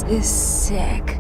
is sick.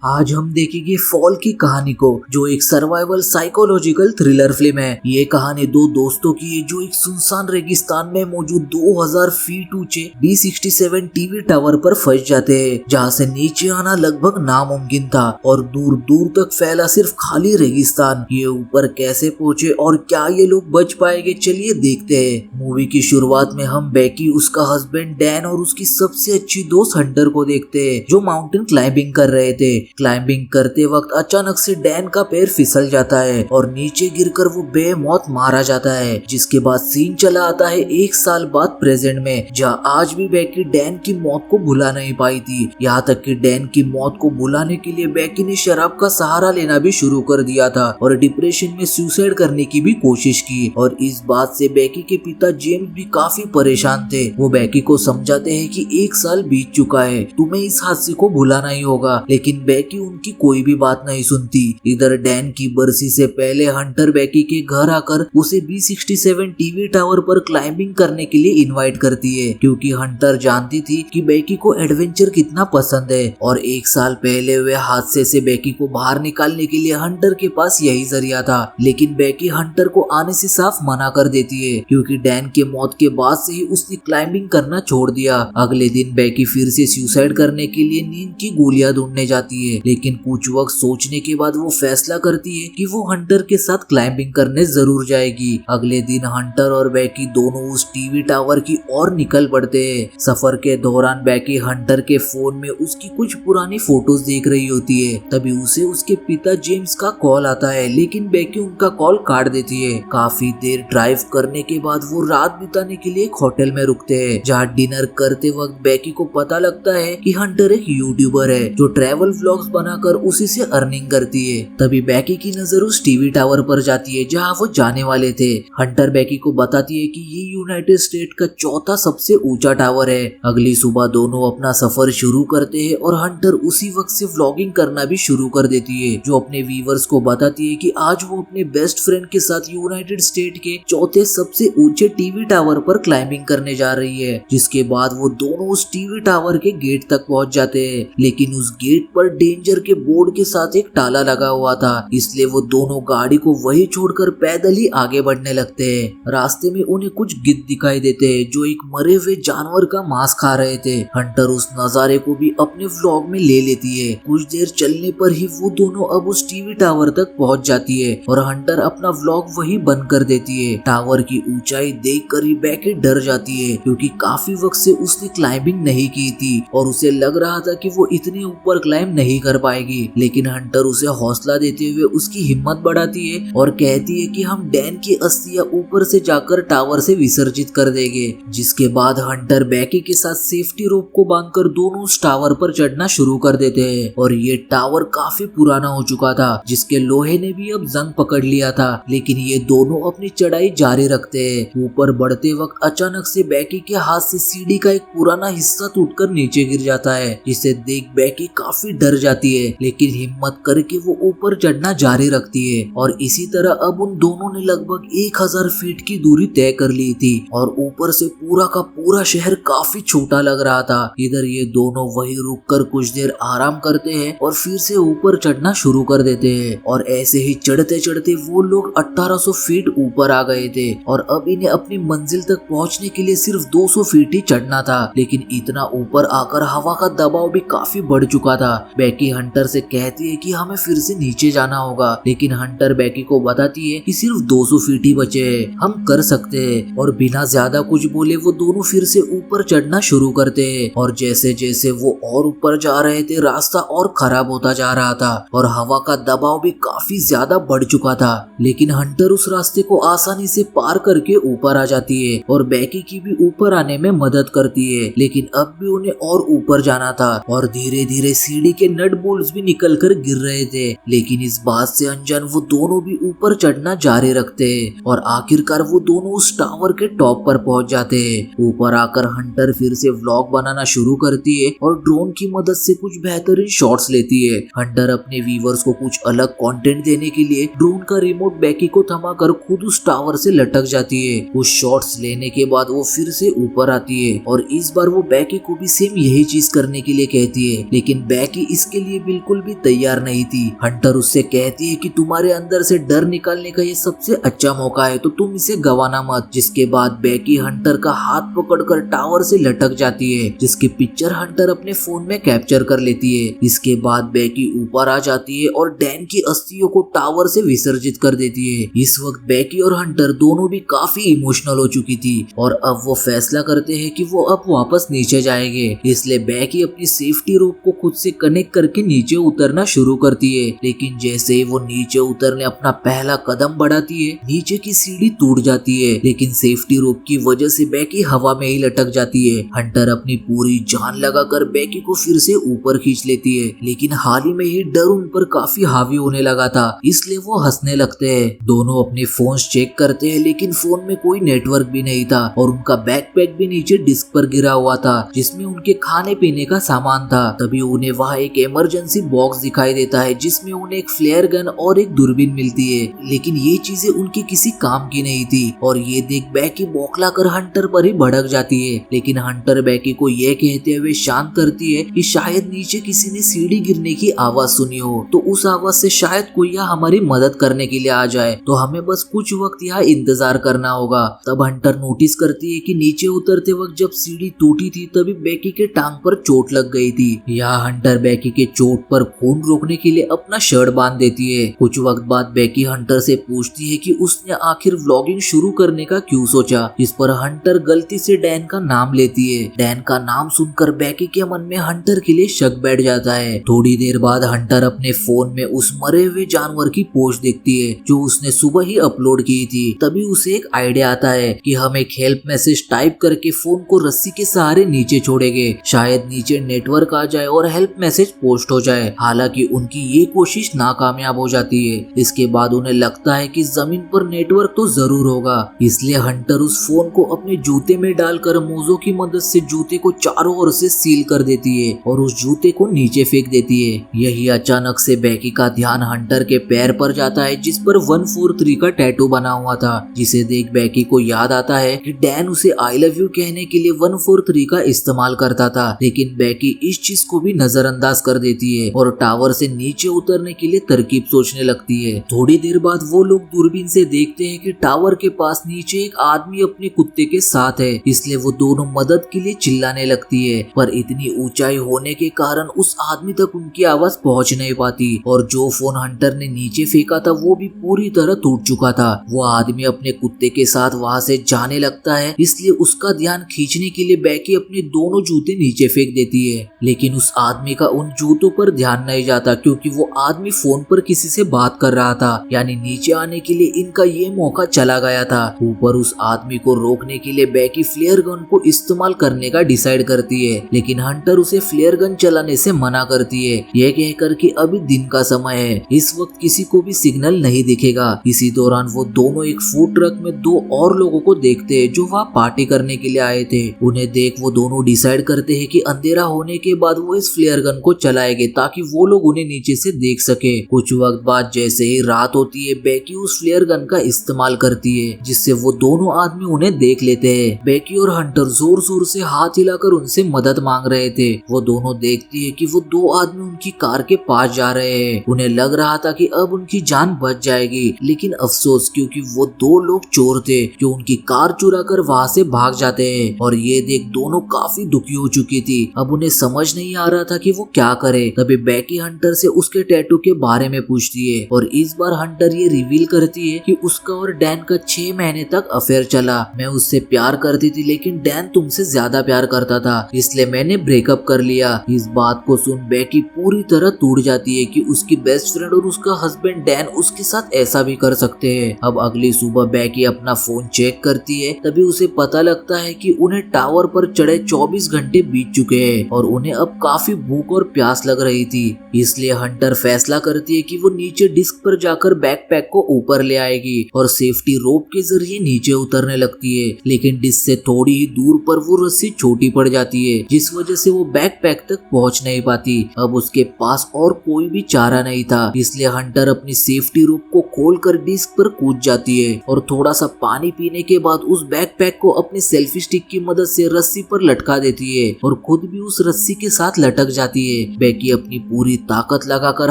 आज हम देखेंगे फॉल की कहानी को, जो एक सर्वाइवल साइकोलॉजिकल थ्रिलर फिल्म है। ये कहानी दो दोस्तों की है जो एक सुनसान रेगिस्तान में मौजूद 2000 फीट ऊंचे B67 टीवी टावर पर फंस जाते हैं, जहाँ से नीचे आना लगभग नामुमकिन था और दूर दूर तक फैला सिर्फ खाली रेगिस्तान। ये ऊपर कैसे पहुंचे और क्या ये लोग बच पाएंगे, चलिए देखते हैं। मूवी की शुरुआत में हम बेकी, उसका हस्बैंड डैन और उसकी सबसे अच्छी दोस्त हंटर को देखते हैं, जो माउंटेन क्लाइंबिंग कर रहे थे। क्लाइंबिंग करते वक्त अचानक से डैन का पैर फिसल जाता है और नीचे गिरकर वो बेमौत मारा जाता है। जिसके बाद सीन चला आता है 1 साल बाद प्रेजेंट में, जहाँ आज भी बेकी डैन की मौत को भुला नहीं पाई थी। यहाँ तक कि डैन की मौत को भुलाने के लिए बेकी ने शराब का सहारा लेना भी शुरू कर दिया था और डिप्रेशन में सुसाइड करने की भी कोशिश की। और इस बात से बेकी के पिता जेम्स भी काफी परेशान थे। वो बेकी को समझाते हैं कि 1 साल बीत चुका है, तुम्हें इस हादसे को भुलाना ही होगा, लेकिन बेकी उनकी कोई भी बात नहीं सुनती। इधर डैन की बरसी से पहले हंटर बेकी के घर आकर उसे B67 टीवी टावर पर क्लाइंबिंग करने के लिए इनवाइट करती है, क्योंकि हंटर जानती थी कि बेकी को एडवेंचर कितना पसंद है। और 1 साल पहले हुए हादसे से बेकी को बाहर निकालने के लिए हंटर के पास यही जरिया था, लेकिन बेकी हंटर को आने से साफ मना कर देती है, क्योंकि डैन के मौत के बाद से ही उसने क्लाइंबिंग करना छोड़ दिया। अगले दिन बेकी फिर से सुसाइड करने के लिए नींद की गोलियां ढूंढने जाती है, लेकिन कुछ वक्त सोचने के बाद वो फैसला करती है कि वो हंटर के साथ क्लाइंबिंग करने जरूर जाएगी। अगले दिन हंटर और बेकी दोनों उस टीवी टावर की ओर निकल पड़ते हैं। सफर के दौरान बेकी हंटर के फोन में उसकी कुछ पुरानी फोटोज देख रही होती है, तभी उसे उसके पिता जेम्स का कॉल आता है, लेकिन बेकी उनका कॉल काट देती है। काफी देर ड्राइव करने के बाद वो रात बिताने के लिए एक होटल में रुकते हैं, जहाँ डिनर करते वक्त बेकी को पता लगता है कि हंटर एक यूट्यूबर है जो ट्रैवल व्लॉग्स बनाकर उसी से अर्निंग करती है। तभी बेकी की नजर उस टीवी टावर पर जाती है जहां वो जाने वाले थे। हंटर बेकी को बताती है कि ये यूनाइटेड स्टेट का चौथा सबसे ऊंचा टावर है। अगली सुबह दोनों अपना सफर शुरू करते हैं और हंटर उसी वक्त से व्लॉगिंग करना भी शुरू कर देती है, जो अपने व्यूअर्स को बताती है कि आज वो अपने बेस्ट फ्रेंड के साथ यूनाइटेड स्टेट के चौथे सबसे ऊंचे टीवी टावर पर क्लाइंबिंग करने जा रही है। जिसके बाद वो दोनों उस टीवी टावर के गेट तक पहुंच जाते हैं, लेकिन उस गेट पर डेंजर के बोर्ड के साथ एक ताला लगा हुआ था, इसलिए वो दोनों गाड़ी को वही छोड़कर पैदल ही आगे बढ़ने लगते हैं। रास्ते में उन्हें कुछ गिद्ध दिखाई देते हैं जो एक मरे हुए जानवर का मांस खा रहे थे। हंटर उस नजारे को भी अपने व्लॉग में ले लेती है। कुछ देर चलने पर ही वो दोनों अब उस टीवी टावर तक पहुंच जाती है और हंटर अपना व्लॉग वही बंद कर देती है। टावर की ऊंचाई देखकर ही बेकी डर जाती है, क्योंकि काफी वक्त से उसने क्लाइंबिंग नहीं की थी और उसे लग रहा था कि वो इतने ऊपर क्लाइंब नहीं कर पाएगी। लेकिन हंटर उसे हौसला देते हुए उसकी हिम्मत बढ़ाती है और कहती है कि हम डैन की अस्थियां ऊपर से जाकर टावर से विसर्जित कर देंगे। जिसके बाद हंटर बेकी के साथ सेफ्टी रोप को बांधकर दोनों उस टावर पर चढ़ना शुरू कर देते हैं। और ये टावर काफी पुराना हो चुका था, जिसके लोहे ने भी अब जंग पकड़ लिया था, लेकिन ये दोनों अपनी चढ़ाई जारी रखते हैं। ऊपर बढ़ते वक्त अचानक से बेकी के हाथ से सीढ़ी का एक पुराना हिस्सा टूटकर नीचे गिर जाता है, जिसे देख बेकी काफी डर जाती है, लेकिन हिम्मत करके वो ऊपर चढ़ना जारी रखती है। और इसी तरह अब उन दोनों ने लगभग 1000 फीट की दूरी तय कर ली थी और ऊपर से पूरा का पूरा शहर काफी छोटा लग रहा था। इधर ये दोनों वहीं रुककर कुछ देर आराम करते हैं और फिर से ऊपर चढ़ना शुरू कर देते हैं। और ऐसे ही चढ़ते चढ़ते वो लोग 1800 फीट ऊपर आ गए थे और अब इन्हें अपनी मंजिल तक पहुंचने के लिए सिर्फ 200 फीट ही चढ़ना था। लेकिन इतना ऊपर आकर हवा का दबाव भी काफी बढ़ चुका था। बेकी हंटर से कहती है कि हमें फिर से नीचे जाना होगा, लेकिन हंटर बेकी को बताती है कि सिर्फ 200 फीट ही बचे हैं, हम कर सकते हैं। और बिना ज्यादा कुछ बोले वो दोनों फिर से ऊपर चढ़ना शुरू करते हैं। और जैसे जैसे वो और ऊपर जा रहे थे, रास्ता और खराब होता जा रहा था और हवा का दबाव भी काफी ज्यादा बढ़ चुका था। लेकिन हंटर उस रास्ते को आसानी से पार करके ऊपर आ जाती है और बेकी की भी ऊपर आने में मदद करती है। लेकिन अब भी उन्हें और ऊपर जाना था और धीरे धीरे सीढ़ी के नट बोल्ट्स भी निकल कर गिर रहे थे, लेकिन इस बात से अनजान वो दोनों भी ऊपर चढ़ना जारी रखते हैं और आखिरकार वो दोनों उस टावर के टॉप पर पहुंच जाते हैं। ऊपर आकर हंटर फिर से व्लॉग बनाना शुरू करती है और ड्रोन की मदद से कुछ बेहतरीन शॉट्स लेती है। हंटर अपने व्यूअर्स को कुछ अलग कंटेंट देने के लिए ड्रोन का रिमोट बैकी को थमाकर खुद उस टावर से लटक जाती है। उस शॉट्स लेने के बाद वो फिर से ऊपर आती है और इस बार वो बैकी को भी सेम यही चीज करने के लिए कहती है, लेकिन बैकी इसके लिए बिल्कुल भी तैयार नहीं थी। हंटर उससे कहती है कि तुम्हारे अंदर से डर निकालने का ये सबसे अच्छा मौका है, तो तुम इसे गंवाना मत। जिसके बाद बैकी हंटर का हाथ पकड़कर टावर से लटक जाती है, जिसकी पिक्चर हंटर अपने फोन में कैप्चर कर लेती है। इसके बाद बैकी ऊपर आ जाती है और डैन की अस्थियों को टावर से विसर्जित कर देती है। इस वक्त बैकी और हंटर दोनों भी काफी इमोशनल हो चुकी थी और अब वो फैसला करते हैं कि वो अब वापस नीचे जाएंगे। इसलिए बैकी अपनी सेफ्टी रोप को खुद से कनेक्ट करके नीचे उतरना शुरू करती है, लेकिन जैसे ही वो नीचे उतरने अपना पहला कदम बढ़ाती है, नीचे की सीढ़ी टूट जाती है, लेकिन सेफ्टी रोप की वजह से बैकी हवा में ही लटक जाती है। हंटर अपनी पूरी जान लगाकर बैकी को फिर से ऊपर खींच लेती है, लेकिन हाल ही में ही डर उन पर काफी हावी होने लगा था, इसलिए वो हंसने लगते हैं। दोनों अपने फोन्स चेक करते हैं, लेकिन फोन में कोई नेटवर्क भी नहीं था और उनका बैकपैक भी नीचे डिस्क पर गिरा हुआ था, जिसमें उनके खाने पीने का सामान था। तभी उन्हें वहाँ एक इमरजेंसी बॉक्स दिखाई देता है, जिसमें उन्हें एक फ्लेयर गन और एक दूरबीन मिलती है, लेकिन ये चीजें उनके किसी काम की नहीं थी। और ये देख बैकी बौखला कर हंटर पर ही भड़क जाती है, लेकिन हंटर बैकी को ये कहते हुए शांत करती है कि शायद नीचे किसी ने सीढ़ी गिरने की आवाज सुनी हो, तो उस आवाज से शायद कोई यहाँ हमारी मदद करने के लिए आ जाए, तो हमें बस कुछ वक्त यहाँ इंतजार करना होगा। तब हंटर नोटिस करती है कि नीचे उतरते वक्त जब सीढ़ी टूटी थी तभी बैकी के टांग पर चोट लग गई थी। यहाँ हंटर बैकी के चोट पर खून रोकने के लिए अपना शर्ट बांध देती है। कुछ वक्त बाद बैकी हंटर से पूछती है कि उसने आखिर व्लॉगिंग शुरू करने का क्यों सोचा, इस पर हंटर गलती से डैन का नाम लेती है। डैन का नाम सुनकर बैकी के मन में हंटर के लिए शक बैठ जाता है। थोड़ी देर बाद हंटर अपने फोन में उस मरे हुए जानवर की पोस्ट देखती है जो उसने सुबह ही अपलोड की थी। तभी उसे एक आइडिया आता है कि हम एक हेल्प मैसेज टाइप करके फोन को रस्सी के सहारे नीचे छोड़ेंगे, शायद नीचे नेटवर्क आ जाए और हेल्प मैसेज पोस्ट हो जाए। हालांकि उनकी ये कोशिश नाकामयाब हो जाती है। इसके बाद उन्हें लगता है कि जमीन पर नेटवर्क तो जरूर होगा, इसलिए हंटर उस फोन को अपने जूते में डालकर मोजो की मदद से जूते को चारों ओर से सील कर देती है और उस जूते को नीचे फेंक देती है। यही अचानक से बैकी का ध्यान हंटर के पैर पर जाता है, जिस पर 143 का टैटू बना हुआ था, जिसे देख बैकी को याद आता है कि डैन उसे आई लव यू कहने के लिए 143 का इस्तेमाल करता था। लेकिन बैकी इस चीज को भी नजरअंदाज कर देती है और टावर से नीचे उतरने के लिए तरकीब सोचने लगती है। थोड़ी देर बाद वो लोग दूरबीन से देखते हैं कि टावर के पास नीचे एक आदमी अपने कुत्ते के साथ है, इसलिए वो दोनों मदद के लिए चिल्लाने लगती है, पर इतनी ऊंचाई होने के कारण उस आदमी तक उनकी आवाज पहुंच नहीं पाती और जो फोन हंटर ने नीचे फेंका था वो भी पूरी तरह टूट चुका था। वो आदमी अपने कुत्ते के साथ वहां से जाने लगता है, इसलिए उसका ध्यान खींचने के लिए बैकी अपने दोनों जूते नीचे फेंक देती है, लेकिन उस आदमी का उन जूतों पर ध्यान नहीं जाता क्योंकि वो आदमी फोन पर किसी से बात कर रहा था, यानी नीचे आने के लिए इनका ये मौका चला गया था। ऊपर उस आदमी को रोकने के लिए बैकी फ्लेयर गन को इस्तेमाल करने का डिसाइड करती है, लेकिन हंटर उसे फ्लेयर गन चलाने से मना करती है, यह कहकर कि अभी दिन का समय है, इस वक्त किसी को भी सिग्नल नहीं दिखेगा। इसी दौरान वो दोनों एक फूड ट्रक में दो और लोगों को देखते हैं जो वहाँ पार्टी करने के लिए आए थे। उन्हें देख वो दोनों डिसाइड करते हैं कि अंधेरा होने के बाद वो इस फ्लेयर गन को चलाएंगे ताकि वो लोग उन्हें नीचे से देख सके। कुछ वक्त बाद जैसे ही रात होती है बैकी उस फ्लेयर गन का इस्तेमाल करती है, जिससे वो दोनों आदमी उन्हें देख लेते हैं। बैकी और हंटर जोर जोर से हाथ हिलाकर उनसे मदद मांग रहे थे। वो दोनों देखती है कि वो दो आदमी उनकी कार के पास जा रहे हैं। उन्हें लग रहा था कि अब उनकी जान बच जाएगी, लेकिन अफसोस क्योंकि वो दो लोग चोर थे जो उनकी कार चुरा कर वहाँ से भाग जाते हैं। और ये देख दोनों काफी दुखी हो चुकी थी। अब उन्हें समझ नहीं आ रहा था कि वो क्या करे। तभी बैकी हंटर से उसके टैटू के बारे में पूछती है और इस बार हंटर ये रिवील करती है कि उसका और डैन का 6 महीने तक अफेयर चला। मैं उससे प्यार करती थी लेकिन डैन तुमसे ज्यादा प्यार करता था, इसलिए मैंने ब्रेकअप कर लिया। इस बात को सुन बैकी पूरी तरह टूट जाती है कि उसकी बेस्ट फ्रेंड और उसका हस्बैंड डैन उसके साथ ऐसा भी कर सकते हैं। अब अगली सुबह बैकी अपना फोन चेक करती है, तभी उसे पता लगता है कि उन्हें टावर पर चढ़े 24 घंटे बीत चुके हैं और उन्हें अब काफी भूख और प्यास प्यास लग रही थी, इसलिए हंटर फैसला करती है कि वो नीचे डिस्क पर जाकर बैकपैक को ऊपर ले आएगी और सेफ्टी रोप के जरिए नीचे उतरने लगती है। लेकिन डिस्क से थोड़ी ही दूर पर वो रस्सी छोटी पड़ जाती है, जिस वजह से वो बैकपैक तक पहुंच नहीं पाती। अब उसके पास और कोई भी चारा नहीं था, इसलिए हंटर अपनी सेफ्टी रोप को खोलकर डिस्क पर कूद जाती है और थोड़ा सा पानी पीने के बाद उस बैकपैक को अपनी सेल्फी स्टिक की मदद से रस्सी पर लटका देती है और खुद भी उस रस्सी के साथ लटक जाती है। बेकी अपनी पूरी ताकत लगाकर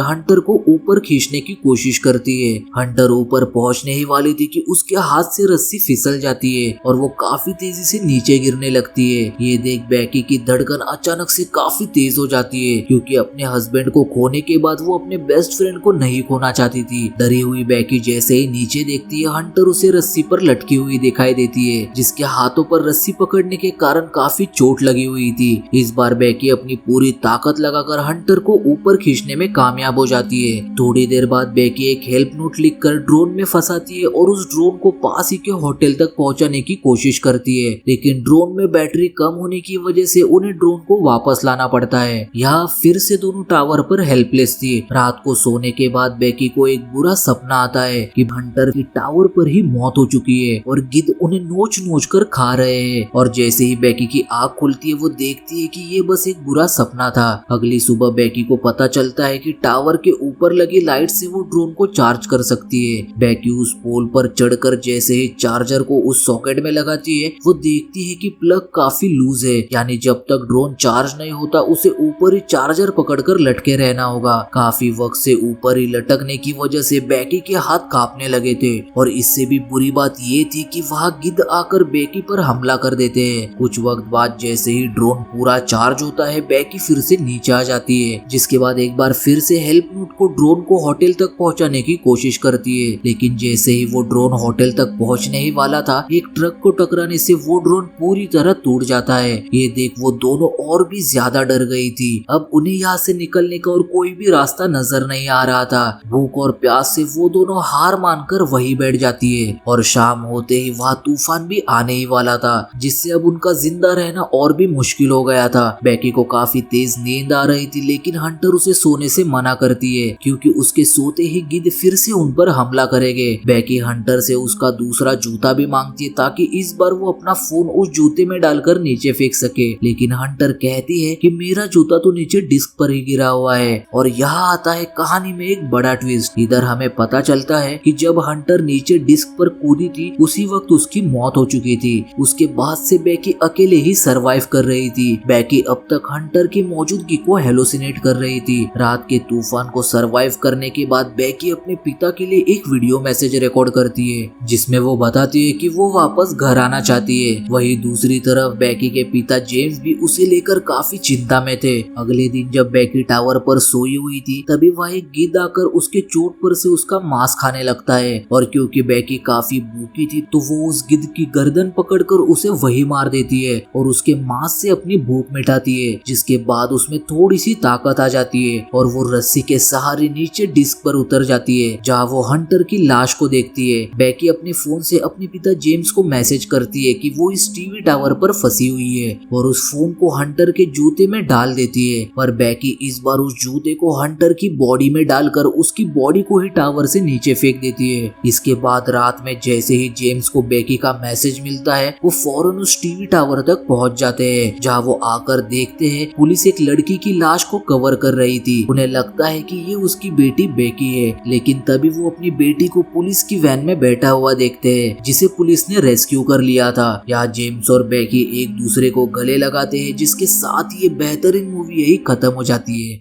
हंटर को ऊपर खींचने की कोशिश करती है। हंटर ऊपर पहुंचने ही वाली थी कि उसके हाथ से रस्सी फिसल जाती है और वो काफी तेजी से नीचे गिरने लगती है। ये देख बेकी की धड़कन अचानक से काफी तेज हो जाती है, क्योंकि अपने हस्बैंड को खोने के बाद वो अपने बेस्ट फ्रेंड को नहीं खोना चाहती थी। डरी हुई बेकी जैसे ही नीचे देखती है, हंटर उसे रस्सी पर लटकी हुई दिखाई देती है, जिसके हाथों पर रस्सी पकड़ने के कारण काफी चोट लगी हुई थी। इस बार बेकी अपनी पूरी ताकत लगाकर हंटर को ऊपर खींचने में कामयाब हो जाती है। थोड़ी देर बाद बेकी एक हेल्प नोट लिखकर ड्रोन में फंसाती है और उस ड्रोन को पास ही के होटल तक पहुंचाने की कोशिश करती है, लेकिन ड्रोन में बैटरी कम होने की वजह से उन्हें ड्रोन को वापस लाना पड़ता है। यहाँ फिर से दोनों टावर पर हेल्पलेस थी। रात को सोने के बाद बेकी को एक बुरा सपना आता है कि हंटर की टावर पर ही मौत हो चुकी है और गिद्ध उन्हें नोच नोच कर खा रहे हैं। और जैसे ही बेकी की आंख खुलती है, वो देखती है कि ये बस एक बुरा सपना था। अगली सुबह बेकी को पता चलता है कि टावर के ऊपर लगी लाइट से वो ड्रोन को चार्ज कर सकती है। बेकी उस पोल पर चढ़कर जैसे ही चार्जर को उस सॉकेट में लगाती है, वो देखती है कि प्लग काफी लूज है, यानी जब तक ड्रोन चार्ज नहीं होता उसे ऊपर ही चार्जर पकड़कर लटके रहना होगा। काफी वक्त से ऊपर ही लटकने की वजह से बेकी के हाथ कांपने लगे थे और इससे भी बुरी बात ये थी कि वहाँ गिद्ध आकर बेकी पर हमला कर देते हैं। कुछ वक्त बाद जैसे ही ड्रोन पूरा चार्ज होता है, बेकी फिर से नीचे आ जाती है, जिसके बाद एक बार फिर से हेल्प नोट को ड्रोन को होटल तक पहुंचाने की कोशिश करती है। लेकिन जैसे ही वो ड्रोन होटल तक पहुंचने ही वाला था, एक ट्रक को टकराने से वो ड्रोन पूरी तरह टूट जाता है। ये देख वो दोनों और भी ज्यादा डर गई थी। अब उन्हें यहाँ से निकलने का और कोई भी रास्ता नजर नहीं आ रहा था। भूख और प्यास से वो दोनों हार मानकर वहीं बैठ जाती है और शाम होते ही वहाँ तूफान भी आने ही वाला था, जिससे अब उनका जिंदा रहना और भी मुश्किल हो गया था। बेकी को काफी तेज नींद आ रही थी, लेकिन हंटर उसे सोने से मना करती है, क्योंकि उसके सोते ही गिद्ध फिर से उन पर हमला करेंगे। बेकी हंटर से उसका दूसरा जूता भी मांगती है, ताकि इस बार वो अपना फोन उस जूते में डालकर नीचे फेंक सके। लेकिन हंटर कहती है कि मेरा जूता तो नीचे डिस्क पर ही गिरा हुआ है। और यहाँ आता है कहानी में एक बड़ा ट्विस्ट। इधर हमें पता चलता है कि जब हंटर नीचे डिस्क पर कूदी थी, उसी वक्त उसकी मौत हो चुकी थी। उसके बाद से बेकी अकेले ही सरवाइव कर रही थी। बेकी अब तक हंटर की मौजूदगी को हेलोसिनेट कर रही थी। रात के तूफान को सरवाइव करने के बाद बेकी अपने पिता के लिए एक वीडियो मैसेज रिकॉर्ड करती है, जिसमें वो बताती है कि वो वापस घर आना चाहती है। वहीं दूसरी तरफ बेकी के पिता जेम्स भी उसे लेकर काफी चिंता में थे। अगले दिन जब बेकी टावर पर सोई हुई थी, तभी वह एक गिद्ध आकर उसके चोट पर से उसका मांस खाने लगता है। और क्योंकि बेकी काफी भूखी थी, तो वो उस गिद्ध की गर्दन पकड़कर उसे वही मार देती है और उसके मांस से अपनी भूख मिटाती है। जिसके बाद उसमें थोड़ी सी ताकत आ जाती है और वो रस्सी के सहारे नीचे डिस्क पर उतर जाती है, जहाँ वो हंटर की लाश को देखती है। बेकी अपने फोन से अपने पिता जेम्स को मैसेज करती है कि वो इस टीवी टावर पर फंसी हुई है और उस फोन को हंटर के जूते में डाल देती है। पर बेकी इस बार उस जूते को हंटर की बॉडी में डालकर उसकी बॉडी को ही टावर से नीचे फेंक देती है। इसके बाद रात में जैसे ही जेम्स को बेकी का मैसेज मिलता है, वो फौरन उस टीवी टावर तक पहुंच जाते हैं, जहां वो आकर देखते हैं पुलिस एक लड़की की लाश को कवर कर रही थी। उन्हें लगता है कि ये उसकी बेटी बेकी है, लेकिन तभी वो अपनी बेटी को पुलिस की वैन में बैठा हुआ देखते हैं, जिसे पुलिस ने रेस्क्यू कर लिया था। यहाँ जेम्स और बेकी एक दूसरे को गले लगाते हैं, जिसके साथ ये बेहतरीन मूवी यही खत्म हो जाती है।